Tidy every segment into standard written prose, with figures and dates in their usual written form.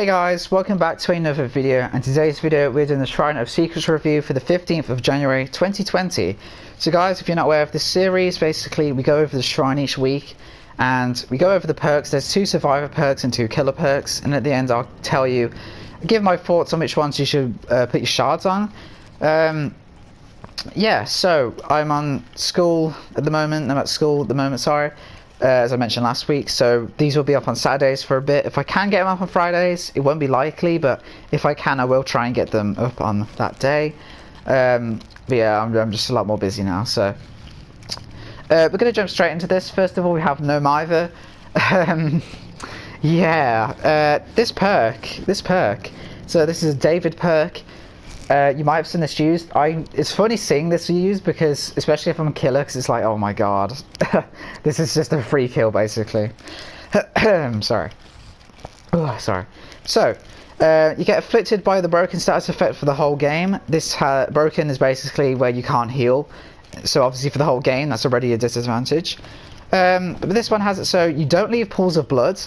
Hey guys, welcome back to another video, and today's video we're doing the Shrine of Secrets review for the 15th of January 2020. So guys, if you're not aware of this series, basically we go over the shrine each week and we go over the perks. There's 2 survivor perks and 2 killer perks, and at the end I'll tell you, give my thoughts on which ones you should put your shards on. Yeah, so I'm on school at the moment, sorry. As I mentioned last week, so these will be up on Saturdays for a bit. If I can get them up on Fridays, it won't be likely, but if I can, I will try and get them up on that day. But yeah, I'm just a lot more busy now, so we're gonna jump straight into this. First of all, we have No Mither. This perk. So this is a David perk. You might have seen this used. It's funny seeing this used because, especially if I'm a killer, because it's like, oh my god, this is just a free kill basically. Sorry. Oh, sorry. So, you get afflicted by the broken status effect for the whole game. This broken is basically where you can't heal. So obviously for the whole game, that's already a disadvantage. But this one has it so you don't leave pools of blood.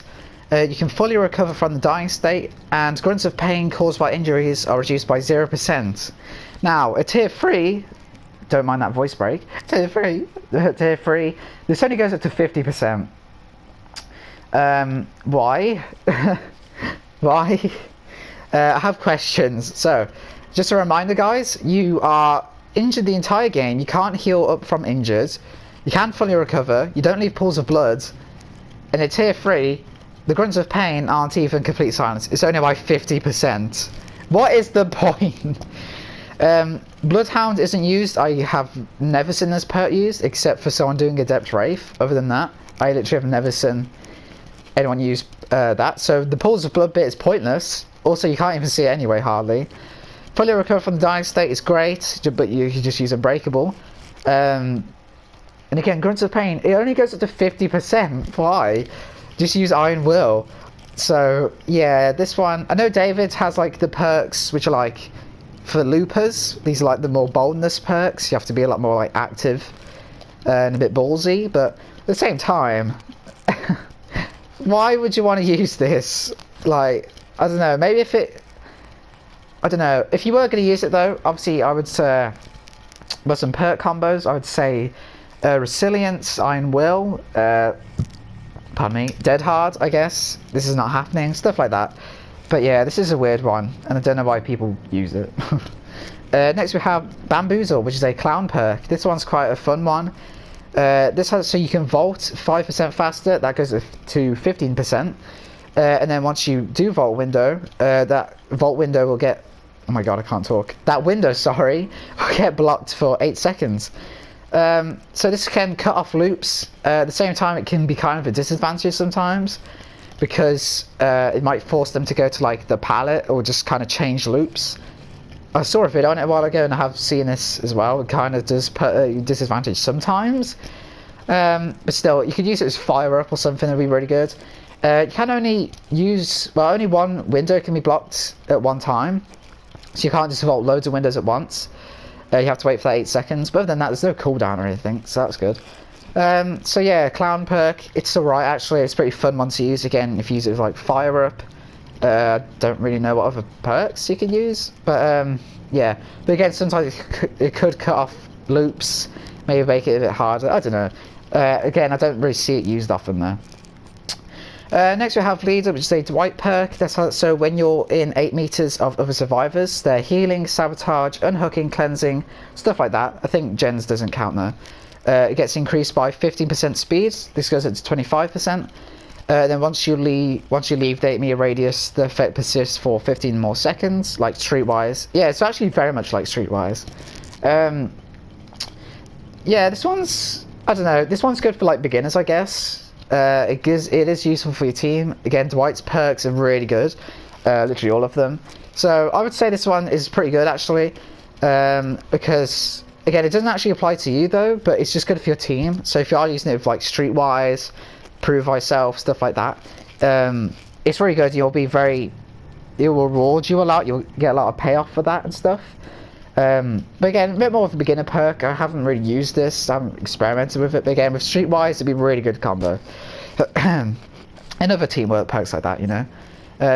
You can fully recover from the dying state, and grunts of pain caused by injuries are reduced by 0%. Now, at tier 3, don't mind that voice break, tier 3, this only goes up to 50%. Why? Why? I have questions. So, just a reminder guys, you are injured the entire game, you can't heal up from injured, you can fully recover, you don't leave pools of blood, and at tier 3, the grunts of pain aren't even complete silence. It's only by 50%. What is the point? Bloodhound isn't used. I have never seen this perk used, except for someone doing Adept Wraith. Other than that, I literally have never seen anyone use that. So the pools of blood bit is pointless. Also, you can't even see it anyway, hardly. Fully recover from the dying state is great, but you can just use Unbreakable. And again, grunts of pain, it only goes up to 50%. Why? Just use Iron Will. So yeah, this one, I know David has like the perks which are like for loopers. These are like the more boldness perks. You have to be a lot more like active and a bit ballsy, but at the same time, why would you want to use this? Like, I don't know, maybe if it, I don't know, if you were going to use it though, obviously I would say, but some perk combos, I would say Resilience, Iron Will, pardon me, Dead Hard, I guess. This is not happening, stuff like that. But yeah, this is a weird one, and I don't know why people use it. Next we have Bamboozle, which is a clown perk. This one's quite a fun one. This has so you can vault 5% faster, that goes to 15%. And then once you do vault window, that vault window will get, oh my god, I can't talk. That window, sorry, will get blocked for 8 seconds. So this can cut off loops. At the same time, it can be kind of a disadvantage sometimes because it might force them to go to like the palette or just kind of change loops. I saw a video on it a while ago and I have seen this as well. It kind of does put a disadvantage sometimes. But still, you could use it as fire up or something that would be really good. You can only use, well, only one window can be blocked at one time. So you can't just vault loads of windows at once. You have to wait for that 8 seconds, but other than that, there's no cooldown or anything, so that's good. So yeah, clown perk, it's alright actually, it's a pretty fun one to use. Again, if you use it with like fire up, don't really know what other perks you can use, but yeah. But again, sometimes it could cut off loops, maybe make it a bit harder, I don't know. Again, I don't really see it used often though. Next we have Leader, which is a Dwight perk. That's how, so when you're in 8 meters of other survivors, they're healing, sabotage, unhooking, cleansing, stuff like that. I think gens doesn't count there. It gets increased by 15% speed. This goes up to 25%. Then once you leave the 8 meter radius, the effect persists for 15 more seconds, like Streetwise. Yeah, it's actually very much like Streetwise. Yeah, this one's, I don't know, this one's good for like beginners, I guess. It is useful for your team. Again, Dwight's perks are really good, literally all of them. So I would say this one is pretty good actually, because again, it doesn't actually apply to you though, but it's just good for your team. So if you are using it with like Streetwise, Prove Thyself, stuff like that, it's really good. It will reward you a lot. You'll get a lot of payoff for that and stuff. But again, a bit more of a beginner perk. I haven't really used this, I haven't experimented with it, but again, with Streetwise, it'd be a really good combo. And other teamwork perks like that, you know.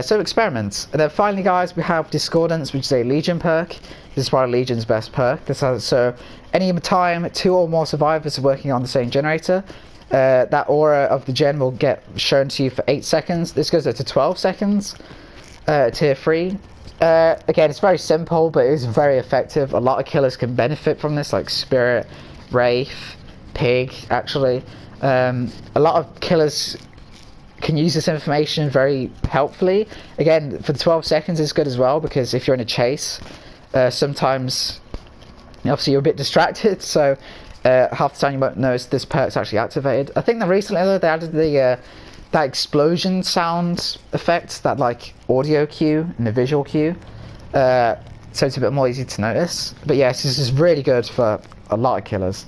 So experiments. And then finally, guys, we have Discordance, which is a Legion perk. This is probably Legion's best perk. So any time 2 or more survivors are working on the same generator, that aura of the gen will get shown to you for 8 seconds. This goes up to 12 seconds. Tier 3. Again, it's very simple, but it is very effective. A lot of killers can benefit from this, like Spirit, Wraith, Pig, actually. A lot of killers can use this information very helpfully. Again, for the 12 seconds is good as well, because if you're in a chase, sometimes obviously you're a bit distracted, so half the time you won't notice this perk's actually activated. I think that recently though, they added the that explosion sound effect, that like audio cue and the visual cue, so it's a bit more easy to notice. But yes, this is really good for a lot of killers.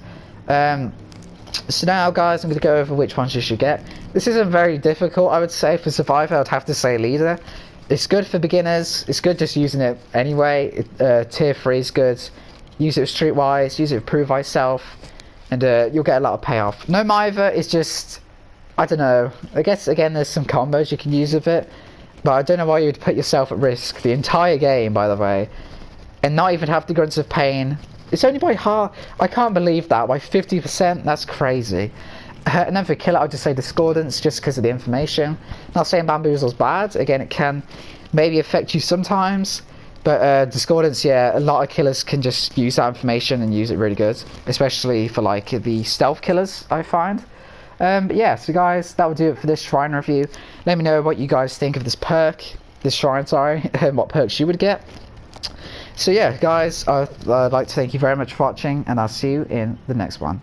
So now, guys, I'm going to go over which ones you should get. This isn't very difficult, I would say. For Survivor, I'd have to say Leader. It's good for beginners. It's good just using it anyway. Tier 3 is good. Use it with Streetwise, use it with Prove Thyself, and you'll get a lot of payoff. No Mither is just, I don't know. I guess, again, there's some combos you can use with it, but I don't know why you'd put yourself at risk the entire game, by the way, and not even have the Grunts of Pain. It's only by half. I can't believe that. By 50%, that's crazy. And then for Killer, I'll just say Discordance, just because of the information. Not saying Bamboozle's bad. Again, it can maybe affect you sometimes. But Discordance, yeah, a lot of killers can just use that information and use it really good. Especially for, like, the stealth killers, I find. But yeah, so guys, that will do it for this shrine review. Let me know what you guys think of this perk. This shrine, sorry. And what perks you would get. So yeah, guys, I'd like to thank you very much for watching, and I'll see you in the next one.